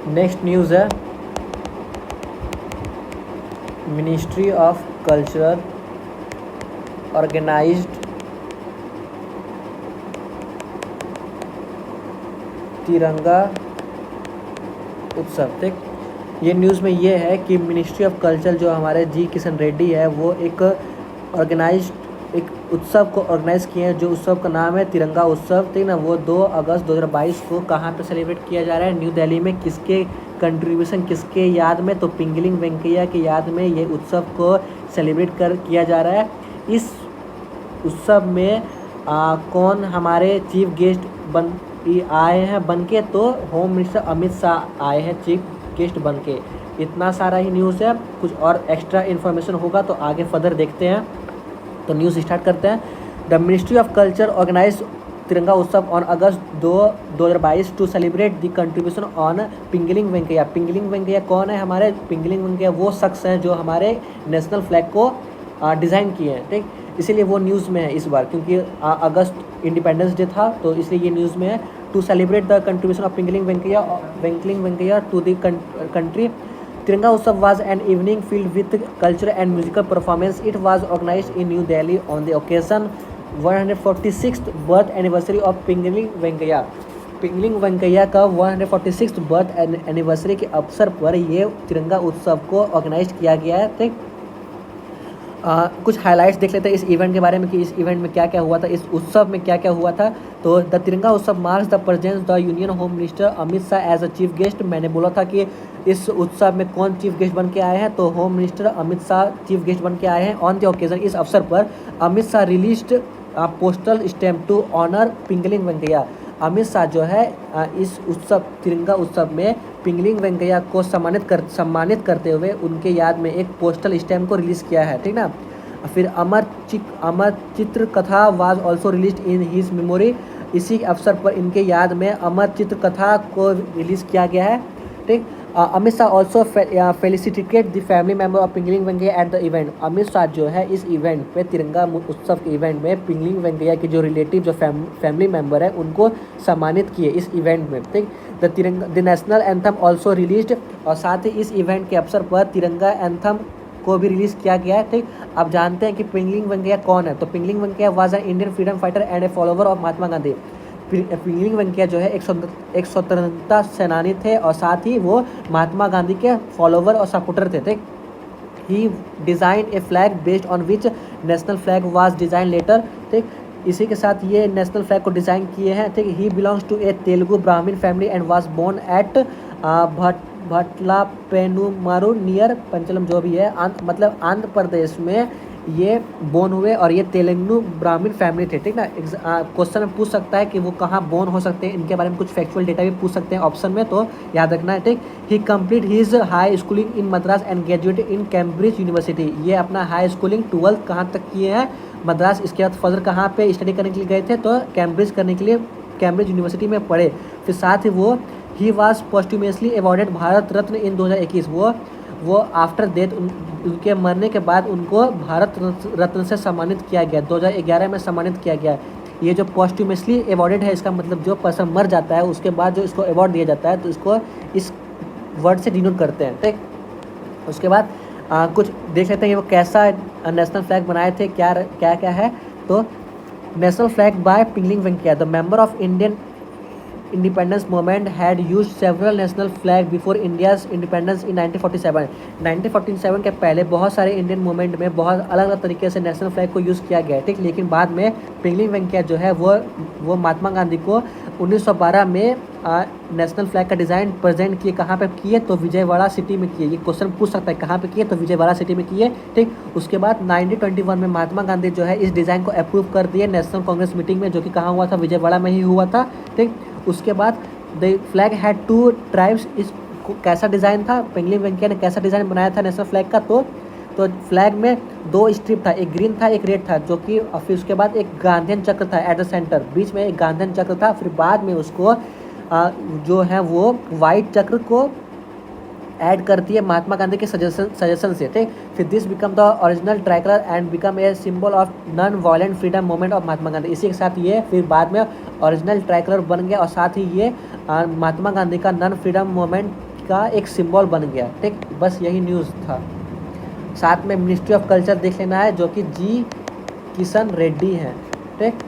Next news है ministry of culture organised तिरंगा उत्सव। ठीक, ये न्यूज़ में ये है कि मिनिस्ट्री ऑफ कल्चर जो हमारे जी किशन रेड्डी है वो एक उत्सव को ऑर्गेनाइज़ किए हैं, जो उत्सव का नाम है तिरंगा उत्सव। ठीक ना, वो 2 अगस्त 2022 को कहाँ पे सेलिब्रेट किया जा रहा है? न्यू दिल्ली में। किसके कंट्रीब्यूशन, किसके याद में? तो पिंगलिंग वेंकैया के याद में ये उत्सव को सेलिब्रेट किया जा रहा है। इस उत्सव में कौन हमारे चीफ गेस्ट आए हैं बन के? तो होम मिनिस्टर अमित शाह आए हैं चीफ गेस्ट बन के। इतना सारा ही न्यूज़ है, कुछ और एक्स्ट्रा इन्फॉर्मेशन होगा तो आगे फर्दर देखते हैं। तो न्यूज़ स्टार्ट करते हैं। The ministry of culture organise Tiranga Utsav on August 2022 to celebrate the contribution on Pingaling Venkaiah. Pingaling Venkaiah कौन है? हमारे पिंगलिंग वेंकैया वो शख्स हैं जो हमारे नेशनल फ्लैग को डिज़ाइन किए हैं। ठीक, इसीलिए वो न्यूज़ में है इस बार, क्योंकि अगस्त इंडिपेंडेंस डे था, तो इसलिए ये न्यूज़ में है। To celebrate the contribution of Pingaling Venkaiah to the country, Tiranga Utsav was an evening filled with cultural and musical performance. It was organized in New Delhi on the occasion 146th birth anniversary of Pingaling Venkaiah. Pingaling Venkaiah का 146th birth anniversary के अवसर पर ये तिरंगा उत्सव को organise किया गया है। ठीक, कुछ हाइलाइट्स देख लेते हैं इस इवेंट के बारे में कि इस इवेंट में क्या क्या हुआ था, इस उत्सव में क्या क्या हुआ था। तो the Tiranga Utsav marks the presence the union home minister Amit Shah as a chief guest. मैंने बोला था कि इस उत्सव में कौन चीफ गेस्ट बन के आए हैं, तो home minister Amit Shah chief guest बन के आए हैं। ऑन द ओकेजन, इस अवसर पर Amit Shah released postal stamp to honour Pingaling Venkaiah. Amit Shah जो है इस उत्सव तिरंगा उत्सव में पिंगलिंग वेंकैया को सम्मानित करते हुए उनके याद में एक पोस्टल स्टैम्प को रिलीज़ किया है। ठीक ना, फिर अमर चित्र कथा was also release in his memory. इसी अवसर पर इनके याद में अमर चित्र कथा को रिलीज़ किया गया है। ठीक, Amit Shah also felicitated the family member of Pingaling Venkaiah at the event. Amit Shah जो है इस इवेंट पे तिरंगा उत्सव के इवेंट में पिंगलिंग वेंकैया के जो रिलेटिव जो फैमिली मेम्बर है उनको सम्मानित किए इस इवेंट में। ठीक, the national anthem also released, और साथ ही इस इवेंट के अवसर पर तिरंगा एंथम को भी रिलीज़ किया गया है। ठीक, अब जानते हैं कि पिंगलिंग वेंकैया कौन है। तो Pingaling Venkaiah was an Indian freedom fighter and a follower of Mahatma Gandhi. Pingaling Venkaiah जो है एक स्वतंत्रता सेनानी थे और साथ ही वो महात्मा गांधी के फॉलोवर और सपोर्टर थे। ठीक, he design a flag based on which national flag was design later. ठीक, इसी के साथ ये नेशनल फ्लैग को डिज़ाइन किए हैं। ठीक, he belongs to a Telugu Brahmin family and was born at Bhatla Penumaru near Panchalam, जो भी है मतलब आंध्र प्रदेश में ये बोर्न हुए और ये तेलुगु ब्राह्मण फैमिली थे। ठीक ना, क्वेश्चन में पूछ सकता है कि वो कहाँ बोर्न हो सकते हैं, इनके बारे में कुछ फैक्चुअल डेटा भी पूछ सकते हैं ऑप्शन में, तो याद रखना है। ठीक, he complete his high schooling in Madras and graduated in Cambridge University. ये अपना हाई स्कूलिंग 12th कहाँ तक किए हैं? मद्रास। इसके बाद फर्दर कहाँ पे स्टडी करने के लिए गए थे? तो कैम्ब्रिज करने के लिए कैम्ब्रिज यूनिवर्सिटी में पढ़े। फिर साथ ही वो he was पोस्ट्यूमसली awarded Bharat Ratna इन 2021। वो आफ्टर डेथ उनके मरने के बाद उनको भारत रत्न से सम्मानित किया गया, 2011 में सम्मानित किया गया। ये जो पोस्ट्यूमसली अवॉर्डेड है, इसका मतलब जो पर्सन मर जाता है उसके बाद जो इसको अवार्ड दिया जाता है तो इसको इस वर्ड से डिनोट करते हैं। ठीक, उसके बाद कुछ देख लेते हैं कि वो कैसा नेशनल फ्लैग बनाए थे, क्या क्या है। तो national flag by Pingaling Venkaiah, the member of Indian independence movement had use several national flag before India's independence in 1947। 1947 के पहले बहुत सारे इंडियन मूवमेंट में बहुत अलग अलग तरीके से नेशनल फ्लैग को यूज़ किया गया है। ठीक, लेकिन बाद में पिंगलिंग वेंकैया जो है वो महात्मा गांधी को 1912 में नेशनल फ्लैग का डिज़ाइन प्रेजेंट किए। कहाँ पे किए? तो विजयवाड़ा सिटी में किए। ये क्वेश्चन पूछ सकता है कहाँ पे किए, तो विजयवाड़ा सिटी में किए। ठीक, उसके बाद 1921 में महात्मा गांधी जो है इस डिज़ाइन को अप्रूव कर दिए नेशनल कांग्रेस मीटिंग में, जो कि कहाँ हुआ था? विजयवाड़ा में ही हुआ था। ठीक, उसके बाद द फ्लैग हैड 2 ट्राइब्स। इस कैसा डिज़ाइन था? पिंगलिंग वेंकैया ने कैसा डिज़ाइन बनाया था नेशनल फ्लैग का? तो फ्लैग में 2 स्ट्रिप था, एक ग्रीन था एक रेड था, जो कि फिर उसके बाद एक गांधीयन चक्र था एट द सेंटर, बीच में एक गांधीयन चक्र था। फिर बाद में उसको जो है वो वाइट चक्र को ऐड करती है महात्मा गांधी के सजेशन से। ठीक, फिर this become the original tricolour and become a symbol of non violent freedom movement of Mahatma Gandhi. इसी के साथ ये फिर बाद में ओरिजिनल ट्राइकलर बन गया और साथ ही ये महात्मा गांधी का नॉन फ्रीडम मूवमेंट का एक सिंबल बन गया। ठीक, बस यही न्यूज़ था। साथ में मिनिस्ट्री ऑफ कल्चर देख लेना है जो कि जी किशन रेड्डी हैं। ठीक।